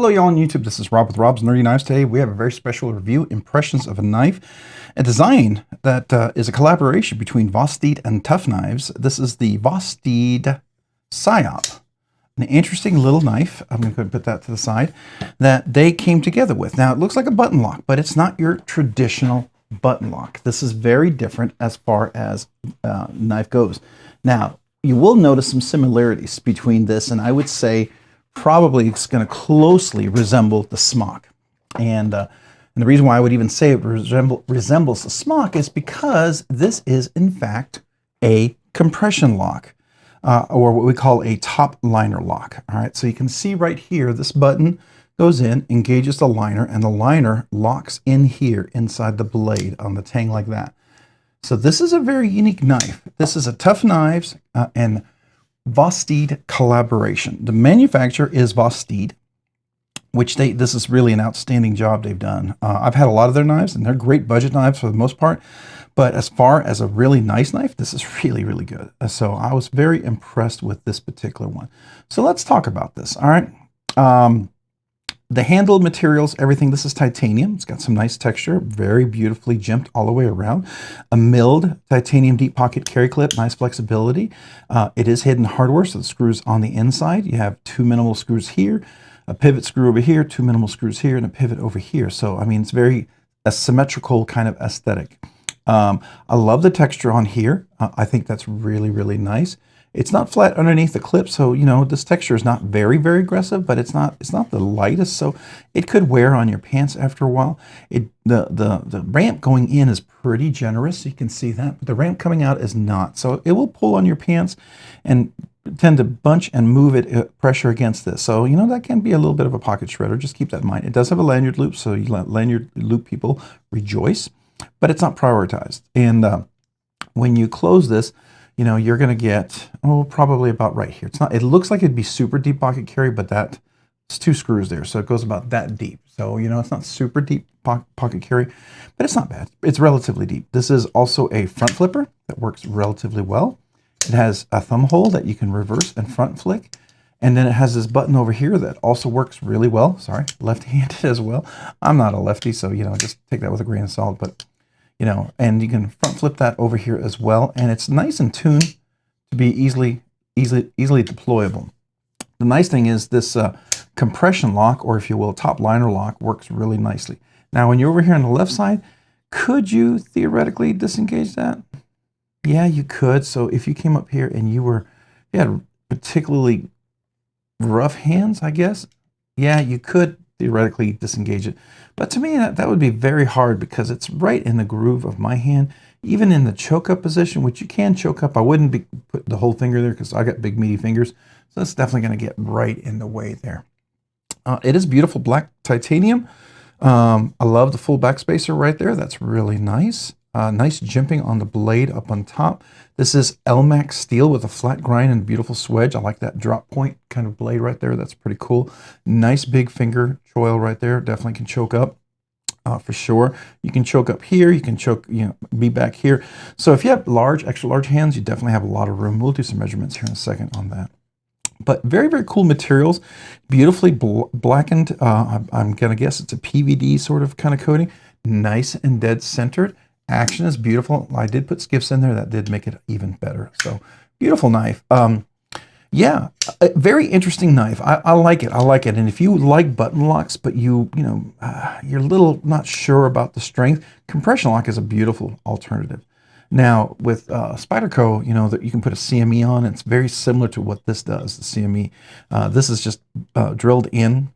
Hello y'all on YouTube, this is Rob with Rob's Nerdy Knives. Today we have a very special review, impressions of a knife, a design that is a collaboration between Vosteed and Tuff Knives. This is the Vosteed Psyop, an interesting little knife, I'm going to put that to the side, that they came together with. Now it looks like a button lock, but it's not your traditional button lock. This is very different as far as knife goes. Now you will notice some similarities between this and I would say probably it's going to closely resemble the smock. And the reason why I would even say it resembles the smock is because this is in fact a compression lock, or what we call a top liner lock. All right, so you can see right here, this button goes in, engages the liner, and the liner locks in here inside the blade on the tang like that. So this is a very unique knife. This is a Tuff Knives and Vosteed collaboration. The manufacturer is Vosteed, which this is really an outstanding job they've done. I've had a lot of their knives and they're great budget knives for the most part, but as far as a really nice knife, this is really, really good. So I was very impressed with this particular one. So let's talk about this. All right. The handle materials, everything, this is titanium. It's got some nice texture, very beautifully jimped all the way around. A milled titanium deep pocket carry clip, nice flexibility. It is hidden hardware, so the screws on the inside. You have two minimal screws here, a pivot screw over here, two minimal screws here, and a pivot over here. So, I mean, it's very a symmetrical kind of aesthetic. I love the texture on here. I think that's really, really nice. It's not flat underneath the clip, so you know this texture is not very, very aggressive, but it's not the lightest, so it could wear on your pants after a while. The ramp going in is pretty generous, you can see that, but the ramp coming out is not. So it will pull on your pants and tend to bunch and move it pressure against this. So you know that can be a little bit of a pocket shredder. Just keep that in mind. It does have a lanyard loop, so you let lanyard loop people rejoice, but it's not prioritized. And when you close this, you know, you're going to get, oh, probably about right here. It's not, it looks like it'd be super deep pocket carry, but it's two screws there. So it goes about that deep. So, you know, it's not super deep pocket carry, but it's not bad. It's relatively deep. This is also a front flipper that works relatively well. It has a thumb hole that you can reverse and front flick. And then it has this button over here that also works really well. Sorry, left-handed as well. I'm not a lefty, so, you know, just take that with a grain of salt, but you know, and you can front flip that over here as well. And it's nice and tuned to be easily deployable. The nice thing is this compression lock, or if you will, top liner lock, works really nicely. Now, when you're over here on the left side, could you theoretically disengage that? Yeah, you could. So if you came up here and you had particularly rough hands, I guess, yeah, you could theoretically disengage it. But to me, that would be very hard because it's right in the groove of my hand. Even in the choke up position, which you can choke up, I wouldn't be put the whole finger there because I got big meaty fingers. So that's definitely going to get right in the way there. It is beautiful black titanium. I love the full backspacer right there. That's really nice. Nice jimping on the blade up on top. This is Elmax steel with a flat grind and beautiful swedge. I like that drop point kind of blade right there. That's pretty cool. Nice big finger choil right there. Definitely can choke up for sure. You can choke up here. You can choke, you know, be back here. So if you have large, extra large hands, you definitely have a lot of room. We'll do some measurements here in a second on that. But very, very cool materials. Beautifully blackened. I'm going to guess it's a PVD sort of kind of coating. Nice and dead centered. Action is beautiful. I did put skiffs in there. That did make it even better. So beautiful knife. Yeah, a very interesting knife. I like it. I like it. And if you like button locks, but you're a little not sure about the strength, compression lock is a beautiful alternative. Now with Spyderco, you know that you can put a CME on. It's very similar to what this does. The CME. This is just drilled in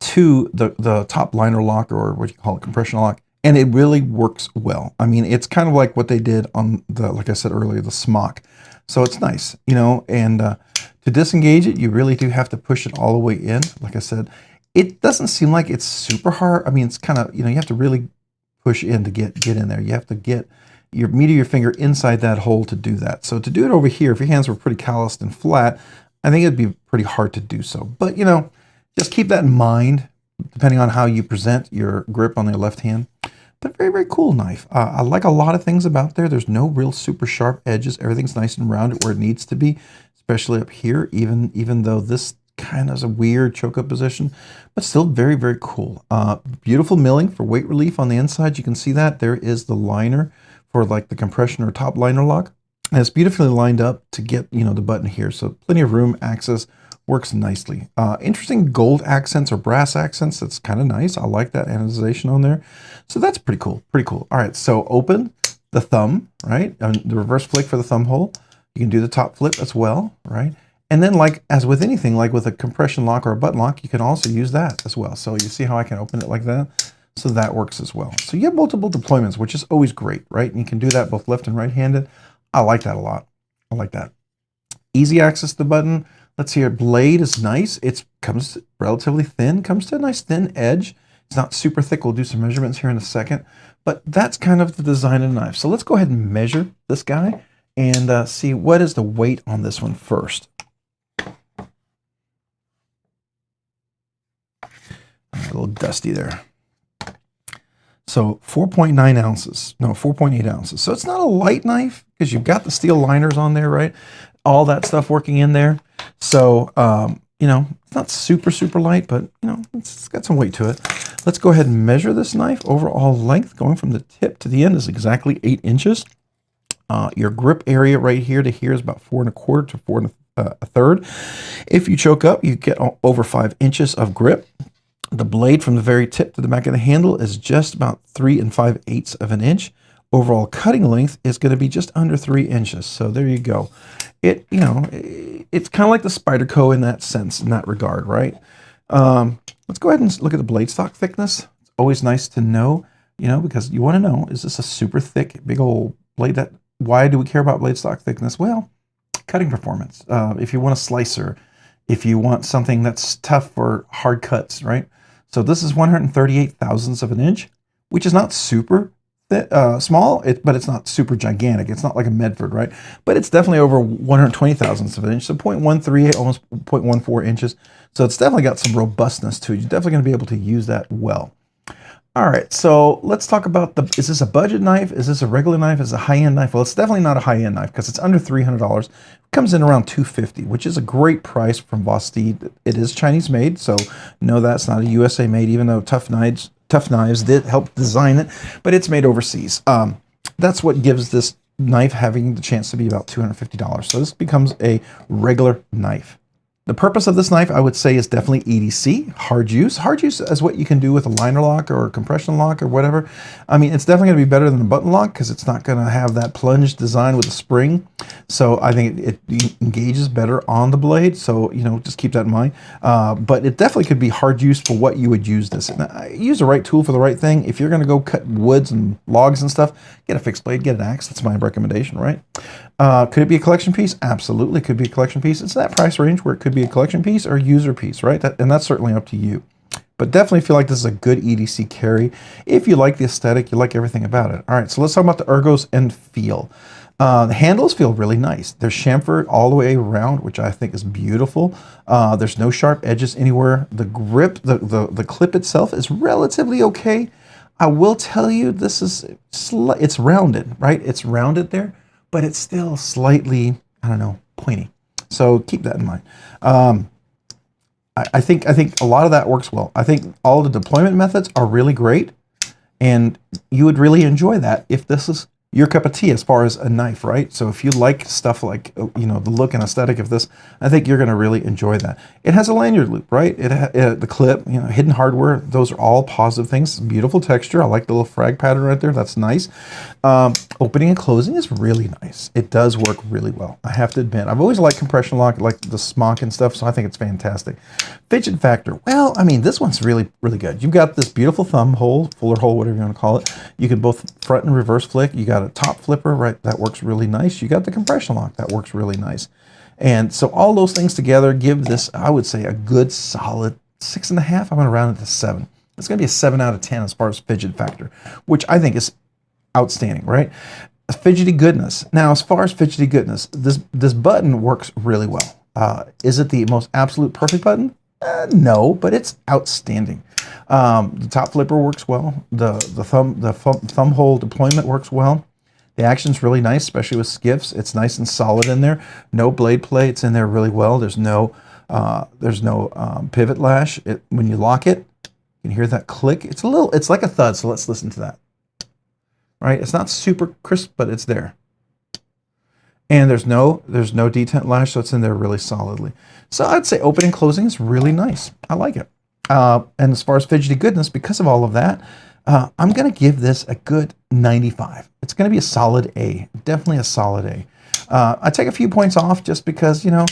to the top liner lock, or what you call it, compression lock. And it really works well. I mean, it's kind of like what they did on like I said earlier, the smock. So it's nice, you know, and to disengage it, you really do have to push it all the way in. Like I said, it doesn't seem like it's super hard. I mean, it's kind of, you know, you have to really push in to get in there. You have to get your meat of your finger inside that hole to do that. So to do it over here, if your hands were pretty calloused and flat, I think it'd be pretty hard to do so. But, you know, just keep that in mind, depending on how you present your grip on your left hand. But very, very cool knife. I like a lot of things about there. There's no real super sharp edges. Everything's nice and rounded where it needs to be, especially up here, even though this kind of a weird choke-up position, but still very, very cool. Beautiful milling for weight relief on the inside. You can see that. There is the liner for like the compression or top liner lock. And it's beautifully lined up to get, you know, the button here. So plenty of room, access, works nicely. Interesting gold accents or brass accents. That's kind of nice. I like that anodization on there. So that's pretty cool. Pretty cool. All right, so open the thumb, right? The reverse flick for the thumb hole. You can do the top flip as well, right? And then like, as with anything, like with a compression lock or a button lock, you can also use that as well. So you see how I can open it like that? So that works as well. So you have multiple deployments, which is always great, right? And you can do that both left and right-handed. I like that a lot. I like that. Easy access to the button. Let's see here. Blade is nice. It comes relatively thin, comes to a nice thin edge. It's not super thick. We'll do some measurements here in a second, but that's kind of the design of the knife. So let's go ahead and measure this guy and see what is the weight on this one first. A little dusty there. So 4.9 ounces, no, 4.8 ounces. So it's not a light knife because you've got the steel liners on there, right? All that stuff working in there. So, you know, it's not super, super light, but, you know, it's got some weight to it. Let's go ahead and measure this knife. Overall length going from the tip to the end is exactly 8 inches. Your grip area right here to here is about 4 1/4 to 4 1/3. If you choke up, you get over 5 inches of grip. The blade from the very tip to the back of the handle is just about 3 5/8 of an inch. Overall cutting length is going to be just under 3 inches. So there you go. It, you know, it's kind of like the Spyderco in that sense, in that regard, right? Let's go ahead and look at the blade stock thickness. It's always nice to know, you know, because you want to know, is this a super thick, big old blade? Why do we care about blade stock thickness? Well, cutting performance. If you want a slicer, if you want something that's tough for hard cuts, right? So this is 138 thousandths of an inch, which is not super small, but it's not super gigantic. It's not like a Medford, right? But it's definitely over 120 thousandths of an inch, so 0.138, almost 0.14 inches. So it's definitely got some robustness to it. You're definitely going to be able to use that well. All right, so let's talk about is this a budget knife? Is this a regular knife? Is it a high-end knife? Well, it's definitely not a high-end knife because it's under $300. It comes in around $250, which is a great price from Vosteed. It is Chinese made, so no, that's not a USA made, even though Tuff Knives did help design it, but it's made overseas. That's what gives this knife having the chance to be about $250. So this becomes a regular knife. The purpose of this knife, I would say, is definitely EDC, hard use. Hard use is what you can do with a liner lock or a compression lock or whatever. I mean, it's definitely going to be better than a button lock because it's not going to have that plunge design with a spring. So I think it engages better on the blade. So, you know, just keep that in mind. But it definitely could be hard use for what you would use this. And use the right tool for the right thing. If you're going to go cut woods and logs and stuff, get a fixed blade, get an axe. That's my recommendation, right? Could it be a collection piece? Absolutely, could be a collection piece. It's that price range where it could be a collection piece or a user piece, right? And that's certainly up to you. But definitely feel like this is a good EDC carry. If you like the aesthetic, you like everything about it. All right, so let's talk about the ergos and feel. The handles feel really nice. They're chamfered all the way around, which I think is beautiful. There's no sharp edges anywhere. The grip, the clip itself is relatively okay. I will tell you, this is it's rounded, right? It's rounded there, but it's still slightly, I don't know, pointy. So keep that in mind. I think a lot of that works well. I think all the deployment methods are really great, and you would really enjoy that if this is your cup of tea as far as a knife, right? So if you like stuff like, you know, the look and aesthetic of this, I think you're going to really enjoy that. It has a lanyard loop, right? The clip, you know, hidden hardware, those are all positive things. Beautiful texture. I like the little frag pattern right there. That's nice. Opening and closing is really nice. It does work really well, I have to admit. I've always liked compression lock, like the smock and stuff, so I think it's fantastic. Fidget factor. Well, I mean, this one's really, really good. You've got this beautiful thumb hole, fuller hole, whatever you want to call it. You can both front and reverse flick. You got a top flipper, right? That works really nice. You got the compression lock. That works really nice. And so all those things together give this, I would say, a good solid 6.5. I'm going to round it to 7. It's going to be a 7 out of 10 as far as fidget factor, which I think is outstanding, right? Fidgety goodness. Now, as far as fidgety goodness, this button works really well. Is it the most absolute perfect button? No, but it's outstanding. The top flipper works well. The thumb hole deployment works well. The action's really nice, especially with skiffs. It's nice and solid in there. No blade play. It's in there really well. There's no There's no pivot lash. When you lock it, you can hear that click. It's like a thud, so let's listen to that. Right? It's not super crisp, but it's there. And there's no detent lash, so it's in there really solidly. So I'd say opening and closing is really nice. I like it. And as far as fidgety goodness, because of all of that, I'm going to give this a good 95. It's going to be a solid A. Definitely a solid A. I take a few points off just because, you know,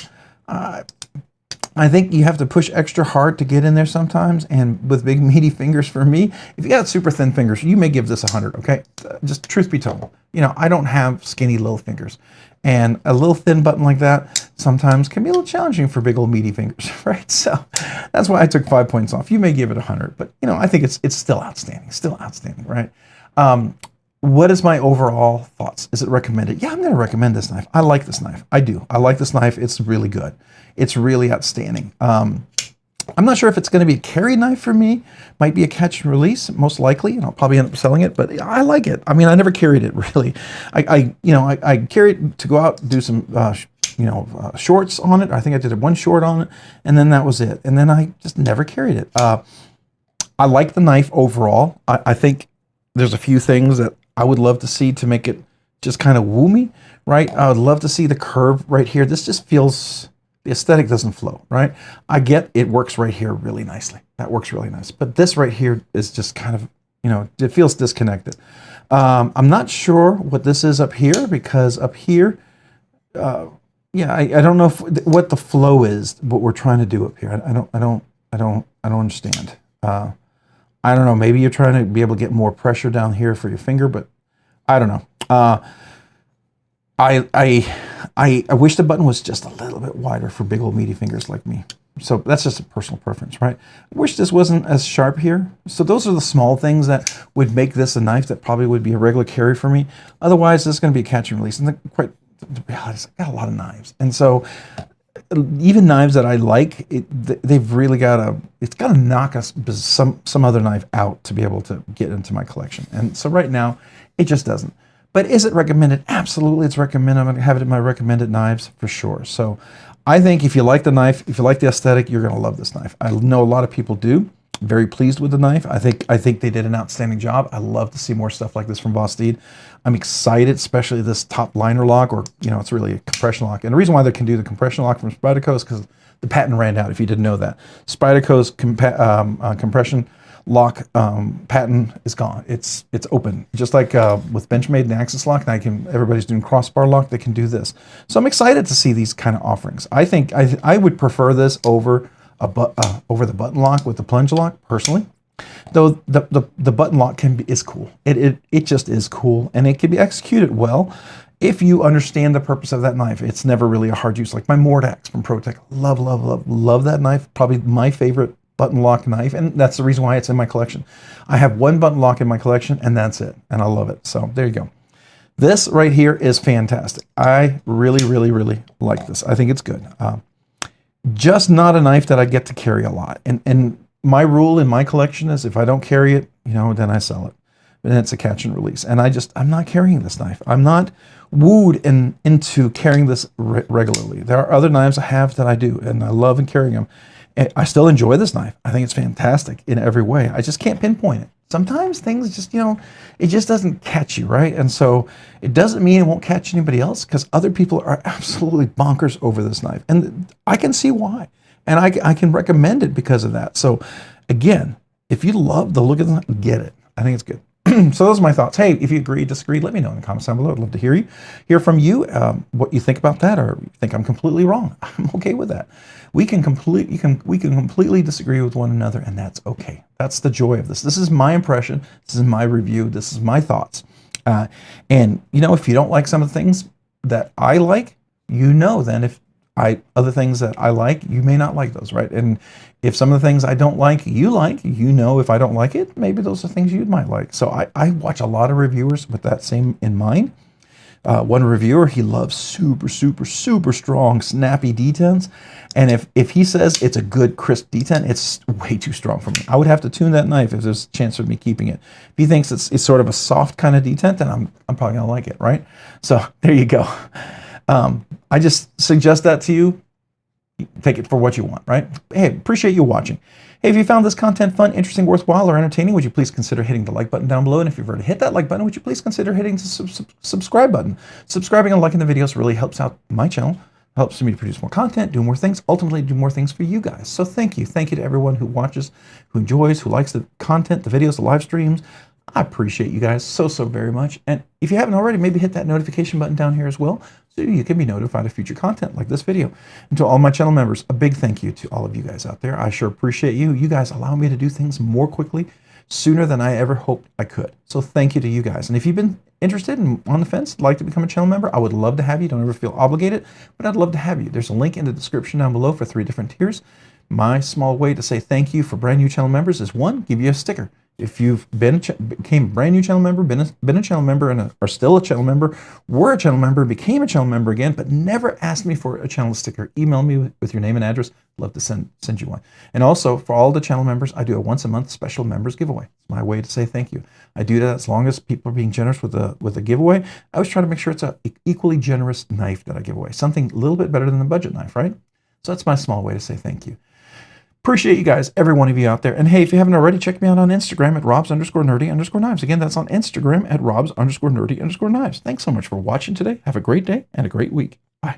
I think you have to push extra hard to get in there sometimes, and with big meaty fingers for me, if you got super thin fingers, you may give this 100, okay? Just truth be told. You know, I don't have skinny little fingers, and a little thin button like that sometimes can be a little challenging for big old meaty fingers, right? So that's why I took 5 points off. You may give it 100, but you know, I think it's still outstanding, right? What is my overall thoughts? Is it recommended? Yeah, I'm going to recommend this knife. I like this knife. I do. I like this knife. It's really good. It's really outstanding. I'm not sure if it's going to be a carry knife for me. Might be a catch and release, most likely, and I'll probably end up selling it. But I like it. I mean, I never carried it really. I carried it to go out and do some shorts on it. I think I did one short on it, and then that was it. And then I just never carried it. I like the knife overall. I think there's a few things that I would love to see to make it just kind of woo me, right? I would love to see the curve right here. This just feels, the aesthetic doesn't flow, right? I get it works right here really nicely. That works really nice. But this right here is just kind of, you know, it feels disconnected. I'm not sure what this is up here, because up here, yeah, I don't know what the flow is, what we're trying to do up here. I don't understand. I don't know, maybe you're trying to be able to get more pressure down here for your finger, but I don't know. I wish the button was just a little bit wider for big old meaty fingers like me. So that's just a personal preference, right? I wish this wasn't as sharp here. So those are the small things that would make this a knife that probably would be a regular carry for me. Otherwise, this is going to be a catch and release. And to be honest, I got a lot of knives. And so even knives that I like, they've really it's got to knock us some other knife out to be able to get into my collection. And so right now, it just doesn't. But is it recommended? Absolutely, it's recommended. I'm going to have it in my recommended knives for sure. So I think if you like the knife, if you like the aesthetic, you're going to love this knife. I know a lot of people do. Very pleased with the knife. I think they did an outstanding job. I love to see more stuff like this from Vosteed. I'm excited, especially this top liner lock, or you know, it's really a compression lock. And the reason why they can do the compression lock from Spyderco is because the patent ran out. If you didn't know that, Spyderco's compression lock patent is gone. It's open, just like with Benchmade and Axis lock. Now everybody's doing crossbar lock. They can do this. So I'm excited to see these kind of offerings. I think I would prefer this over the button lock with the plunge lock personally, though the button lock is cool. It just is cool, and it can be executed well if you understand the purpose of that knife. It's never really a hard use. Like my Mordax from ProTech, love that knife. Probably my favorite button lock knife, and that's the reason why it's in my collection. I have one button lock in my collection, and that's it, and I love it. So there you go. This right here is fantastic. I really like this. I think it's good. Just not a knife that I get to carry a lot. And my rule in my collection is if I don't carry it, you know, then I sell it. And it's a catch and release. And I'm not carrying this knife. I'm not wooed into carrying this regularly. There are other knives I have that I do, and I love carrying them. And I still enjoy this knife. I think it's fantastic in every way. I just can't pinpoint it. Sometimes things just, you know, it just doesn't catch you, right? And so it doesn't mean it won't catch anybody else, because other people are absolutely bonkers over this knife. And I can see why. And I can recommend it because of that. So again, if you love the look of the knife, get it. I think it's good. So those are my thoughts. Hey, if you agree, disagree, let me know in the comments down below. I'd love to hear from you, what you think about that, or you think I'm completely wrong. I'm okay with that. We can completely disagree with one another, and that's okay. That's the joy of this. This is my impression. This is my review. This is my thoughts. And you know, if you don't like some of the things that I like, you know, then if other things that I like, you may not like those, right? And if some of the things I don't like, you know, if I don't like it, maybe those are things you might like. So I watch a lot of reviewers with that same in mind. One reviewer, he loves super strong, snappy detents. And if he says it's a good, crisp detent, it's way too strong for me. I would have to tune that knife if there's a chance of me keeping it. If he thinks it's sort of a soft kind of detent, then I'm probably gonna like it, right? So there you go. I just suggest that to you. take it for what you want, right? Hey, appreciate you watching. Hey, if you found this content fun, interesting, worthwhile, or entertaining, would you please consider hitting the like button down below? And if you've already hit that like button, would you please consider hitting the subscribe button? Subscribing and liking the videos really helps out my channel, helps me to produce more content, do more things, ultimately do more things for you guys. So thank you. Thank you to everyone who watches, who enjoys, who likes the content, the videos, the live streams. I appreciate you guys so very much. And if you haven't already, maybe hit that notification button down here as well, so you can be notified of future content like this video. And to all my channel members, a big thank you to all of you guys out there. I sure appreciate you. You guys allow me to do things more quickly, sooner than I ever hoped I could. So thank you to you guys. And if you've been interested and on the fence, like to become a channel member, I would love to have you. Don't ever feel obligated, but I'd love to have you. There's a link in the description down below for 3 different tiers. My small way to say thank you for brand new channel members is 1, give you a sticker. If you've became a brand new channel member, been a channel member, and are still a channel member, were a channel member, became a channel member again, but never asked me for a channel sticker, email me with your name and address. Love to send you one. And also, for all the channel members, I do a once a month special members giveaway. It's my way to say thank you. I do that as long as people are being generous with a giveaway. I always try to make sure it's an equally generous knife that I give away. Something a little bit better than the budget knife, right? So that's my small way to say thank you. Appreciate you guys, every one of you out there. And hey, if you haven't already, check me out on Instagram at robs_nerdy_knives. Again, that's on Instagram at robs_nerdy_knives. Thanks so much for watching today. Have a great day and a great week. Bye.